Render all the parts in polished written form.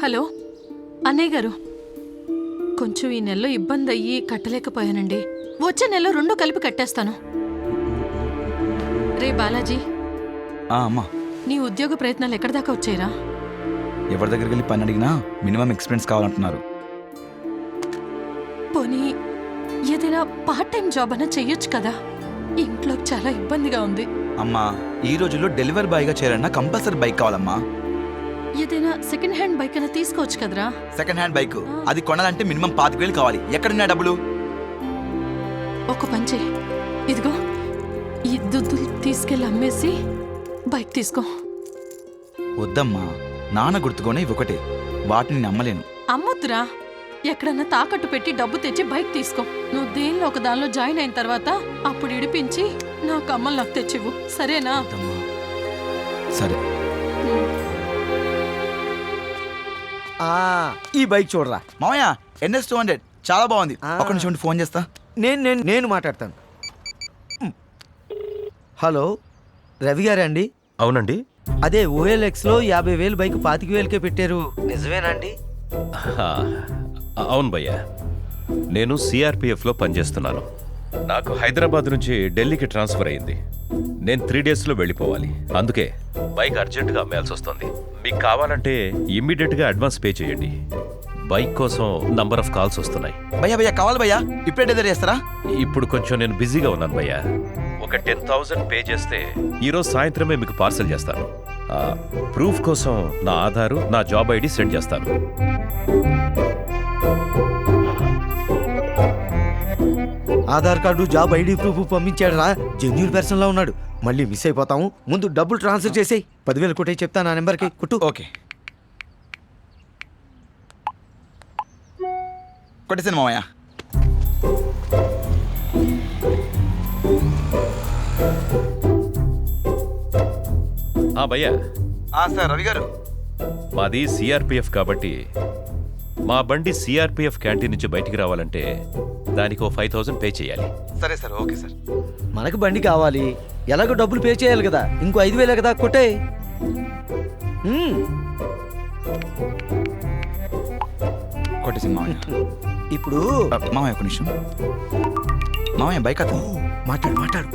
Hello అన్నయ్య గారు, కొంచెం ఈ నెలలో ఇబ్బంది అయ్యి కట్టలేకపోయానండి. వచ్చే నెలలో 2 కలిపి కట్టేస్తాను. రే బాలాజీ, అమ్మా, నీ ఉద్యోగ ప్రయత్నాలు ఎక్కడి దాకా వచ్చాయిరా? ఎవరి దగ్గరికి వెళ్ళి పని అడిగినా మినిమం ఎక్స్పీరియన్స్ కావాలంటున్నారు. పోనీ ఏదైనా పార్ట్ టైం జాబ్ అన్నా చెయ్యొచ్చు కదా. ఇంట్లో చాలా ఇబ్బందిగా ఉంది. అమ్మా, ఈ రోజుల్లో డెలివరీ బాయ్గా చేయాలన్నా కంపల్సరీ బైక్ కావాలమ్మా. ఏదైనా సెకండ్ హ్యాండ్ బైక్ అయినా తీసుకోవచ్చు కదరా. సెకండ్ హ్యాండ్ బైక్ అది కొనాలంటే మినిమం 25,000 కావాలి. ఎక్కడున్నా డబ్బులు? ఒక పంచే, ఇదిగో ఈ దుద్దులు తీసుకెళ్ళి అమ్మేసి బైక్ తీసుకో. వద్దమ్మా, నాన్న గుర్తుకొని ఇవి ఒకటే, వాటిని నమ్మలేను. అమ్మొద్దురా, ఎక్కడన్నా తాకట్టు పెట్టి డబ్బు తెచ్చి బైక్ తీసుకో. నువ్వు దేనిలో ఒక దానిలో జాయిన్ అయిన తర్వాత అప్పుడు ఇడిపించి నా కమ్మలు నాకు తెచ్చివ్వు, సరేనా? సరే. ఈ బైక్ చూడరా మామయ్య, NS 200 చాలా బాగుంది. ఒక నిమిషం ఫోన్ చేస్తా. నేను మాట్లాడతాను. హలో, రవి గారా అండి? అవునండి. అదే OLXలో 50,000 బైక్ 25,000కే పెట్టారు, నిజమేనండి? అవును భయ్యా, నేను CRPFలో పనిచేస్తున్నాను. నాకు హైదరాబాద్ నుంచి ఢిల్లీకి ట్రాన్స్ఫర్ అయింది. నేను 3 డేస్లో వెళ్ళిపోవాలి. అందుకే బైక్ అర్జెంటుగా అమ్మేయాల్సి వస్తుంది. మీకు కావాలంటే ఇమ్మీడియట్గా అడ్వాన్స్ పే చేయండి. బైక్ కోసం నంబర్ ఆఫ్ కాల్స్ వస్తున్నాయి. భయ్యా కావాలి భయ్యా, ఇప్పుడే డెలివరీ చేస్తారా? ఇప్పుడు కొంచెం నేను బిజీగా ఉన్నాను భయ్యా. ఒక 10,000 పే చేస్తే ఈరోజు సాయంత్రమే మీకు పార్సల్ చేస్తాను. ప్రూఫ్ కోసం నా ఆధారు, నా జాబ్ ID సెండ్ చేస్తాను. Aadhaar card, job ID proof పంపించాడు రా, జెన్యూన్ పర్సన్ లా ఉన్నాడు. మళ్ళీ మిస్ అయిపోతాము. ముందు డబ్బులు ట్రాన్స్ఫర్ చేసేయి. 10,000 కొట్టే చెప్తా నా నెంబర్కి. కుట్టు. ఓకే, కొట్టేసాను మామయ్య. భయ్యా, సార్ రవి గారు, మాది CRPF కాబట్టి మా బండి CRPF క్యాంటీన్ నుంచి బయటికి రావాలంటే దానికి 5,000 పే చేయాలి. సరే సార్, ఓకే సార్. మనకు బండి కావాలి, ఎలాగో డబ్బులు పే చేయాలి కదా. ఇంకో 5,000 కదా, కొట్టే. కొట్టేసాను మామయ్య. ఇప్పుడు మామయ్య ఒక నిమిషం. మామయ్య బైక్ అతను మాట్లాడు.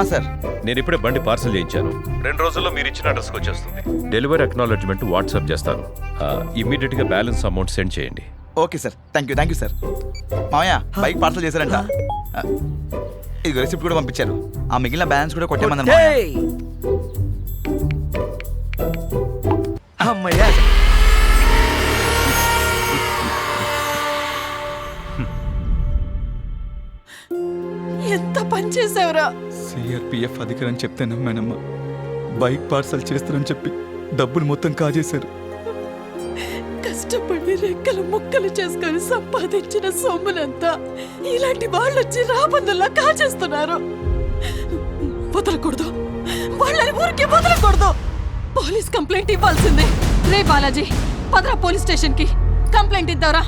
సార్, నేను ఇప్పుడే బండి పార్సల్ చేయించాను. 2 రోజుల్లో మీరు ఇచ్చిన అడ్రస్కి వచ్చేస్తుంది. డెలివరీ అక్నాలెడ్జ్మెంట్ వాట్సాప్ చేస్తాను. ఇమ్మీడియట్గా బ్యాలెన్స్ అమౌంట్ సెండ్ చేయండి. Okay sir, thank you sir. మామయ్య బైక్ పార్సల్ చేశారంట. ఇది రెసిప్ట్ కూడా పంపించారు. ఆ మిగిలిన బ్యాలెన్స్ కూడా కొట్టేమన్నారు. అమ్మయ్యా, ఎంత పని చేసావురా. CRPF అధికారని చెప్తే నమ్మానమ్మా. బైక్ పార్సల్ చేస్తారని చెప్పి డబ్బులు మొత్తం కాజేశారు. కష్టపడి రెక్కలు ముక్కలు చేసుకొని సంపాదించిన సొమ్మునంతా ఇలాంటి వాళ్ళు వచ్చి రాబందుల్లా కాజేస్తున్నారు. వదలకూడదు, వాళ్ళని ఊరికి వదలకూడదు. పోలీస్ కంప్లైంట్ ఇవ్వాల్సిందే. రే బాలాజీ, పదరా పోలీస్ స్టేషన్కి, కంప్లైంట్ ఇద్దారా.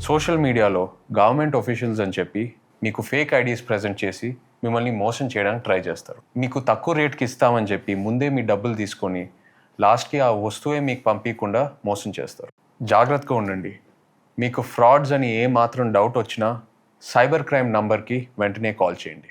సోషల్ మీడియాలో గవర్నమెంట్ ఆఫీషియల్స్ అని చెప్పి మీకు ఫేక్ ఐడీస్ ప్రెజెంట్ చేసి మిమ్మల్ని మోసం చేయడానికి ట్రై చేస్తారు. మీకు తక్కువ రేట్కి ఇస్తామని చెప్పి ముందే మీ డబ్బులు తీసుకొని లాస్ట్కి ఆ వస్తువే మీకు పంపించకుండా మోసం చేస్తారు. జాగ్రత్తగా ఉండండి. మీకు ఫ్రాడ్స్ అని ఏ మాత్రం డౌట్ వచ్చినా సైబర్ క్రైమ్ నంబర్కి వెంటనే కాల్ చేయండి.